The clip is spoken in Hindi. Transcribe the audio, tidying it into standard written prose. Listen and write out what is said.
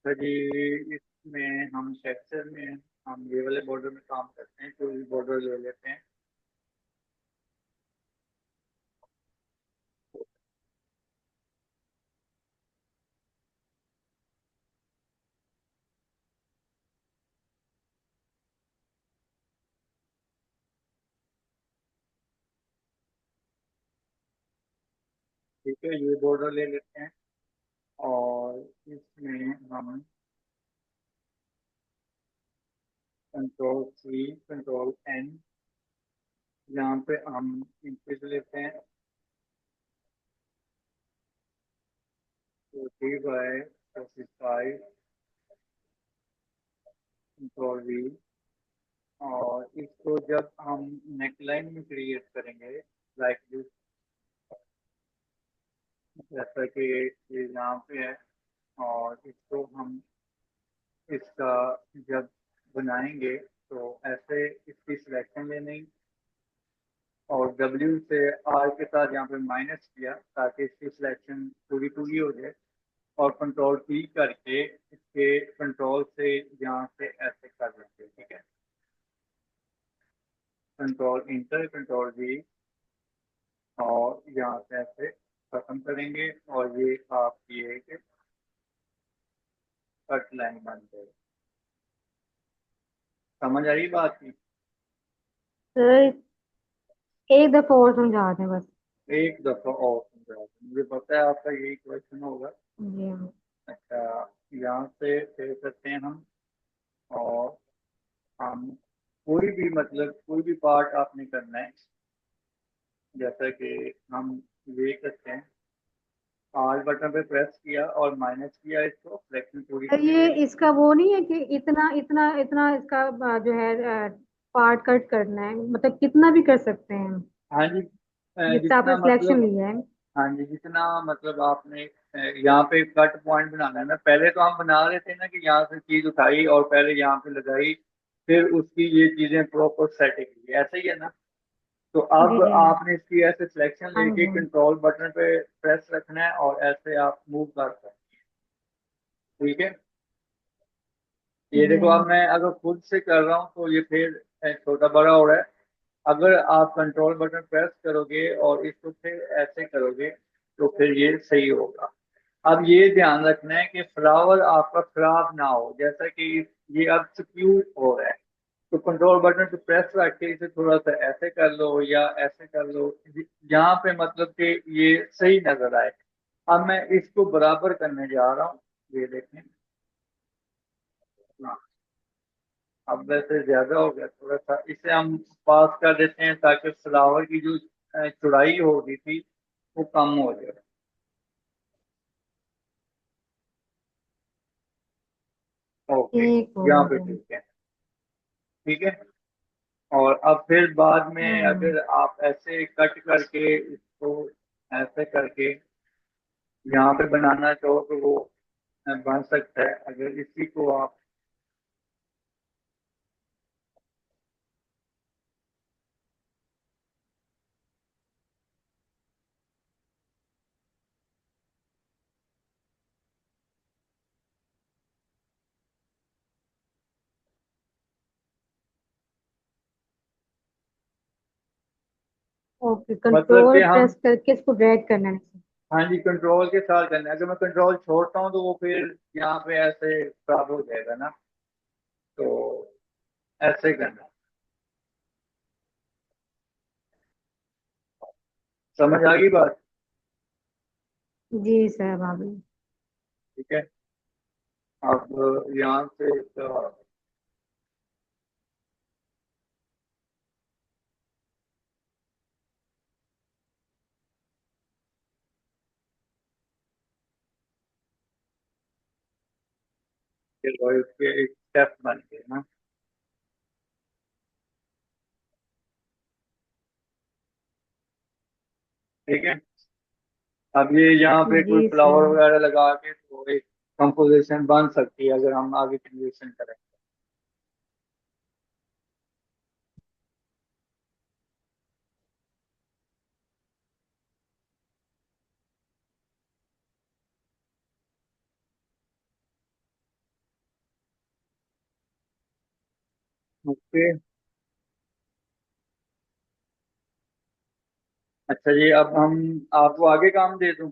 तो जी इसमें हम टेक्सचर में हम ये वाले बॉर्डर में काम करते हैं, कोई भी बॉर्डर ले लेते हैं। ठीक है, ये बॉर्डर ले लेते हैं और इसमें हम कंट्रोल C, कंट्रोल N, यहाँ पे हम इंक्रीज लेते हैं 40/45, कंट्रोल V। और इसको जब हम नेकलाइन में क्रिएट करेंगे लाइक दिस, जैसा कि ये यहाँ पे है, और इसको हम इसका जब बनाएंगे तो ऐसे इसकी सिलेक्शन लेनी और W से R के साथ यहाँ पे माइनस किया ताकि इसकी सिलेक्शन पूरी पूरी हो जाए, और कंट्रोल P करके इसके कंट्रोल से यहाँ से ऐसे कर लेंगे। ठीक है, कंट्रोल इंटर, कंट्रोल V, और यहाँ से ऐसे खत्म करेंगे और ये आपकी एक कट लाइन बन जाएगी। समझ आई बात की? सर एक दफा और समझा दें बस। एक दफा और समझा दूं। मुझे पता है आपका यही क्वेश्चन होगा। जी हाँ। अच्छा, यहाँ से फिर करते हैं हम, और हम कोई भी मतलब कोई भी पार्ट आपने करना है, जैसा कि हम ये करते हैं, R बटन पे प्रेस किया और माइनस किया, इसको सिलेक्शन पूरी सर पूरी ये लेनी। इसका वो नहीं है कि इतना इतना इतना इसका जो है पार्ट कट करना है, मतलब कितना भी कर सकते हैं हम, हाँ जी, जितना आपने जितना सिलेक्शन मतलब, लिया है। हाँ जी जितना मतलब आपने यहाँ पे कट पॉइंट बनाना है ना, पहले तो हम बना रहे थे ना कि यहाँ से चीज उठाई और पहले यहाँ पे लगाई, फिर उसकी ये चीजें प्रॉपर सेटिंग की, ऐसे ही है ना। तो जी अब जी। आपने इसकी ऐसे सिलेक्शन हाँ लेके जी। कंट्रोल बटन पे प्रेस रखना है और ऐसे आप मूव कर सकते हैं। ठीक है, ये जी देखो अब मैं अगर खुद से कर रहा हूँ तो ये फिर छोटा बड़ा हो रहा है। अगर आप कंट्रोल बटन प्रेस करोगे और इसको फिर ऐसे करोगे तो फिर ये सही होगा। अब ये ध्यान रखना है कि फ्लावर आपका खराब ना हो, जैसा कि ये अब स्क्यू हो रहा है, तो कंट्रोल बटन पे प्रेस रख के इसे थोड़ा सा ऐसे कर लो या ऐसे कर लो, यहाँ पे मतलब कि ये सही नजर आए। अब मैं इसको बराबर करने जा रहा हूँ, ये देखें। हाँ, अब वैसे ज्यादा हो गया थोड़ा सा, इसे हम पास कर देते हैं ताकि फ्लावर की जो चौड़ाई हो रही थी वो कम हो जाए। ओके, ठीक हो यहाँ पे गया। ठीक है। ठीक है, और अब फिर बाद में हम्म। अगर आप ऐसे कट करके इसको ऐसे करके यहाँ पे बनाना चाहो तो वो बन सकता है, अगर इसी को आप। ओके, मतलब कि कंट्रोल हम, प्रेस करके इसको ड्रैग करना है। हाँ जी कंट्रोल के साथ करना है, अगर मैं कंट्रोल छोड़ता हूँ तो वो फिर यहाँ पे ऐसे खराब हो जाएगा ना, तो ऐसे करना है। समझ आ गई बात? जी सर भाभी। ठीक है, अब यहाँ से उसके एक स्टेप बन गए ना। ठीक है, अब ये यहाँ पे कोई जी फ्लावर सर। वगैरह लगा के तो एक कंपोजिशन बन सकती है अगर हम आगे कंपोजिशन करें। ओके। अच्छा जी, अब हम आपको आगे काम दे दूं?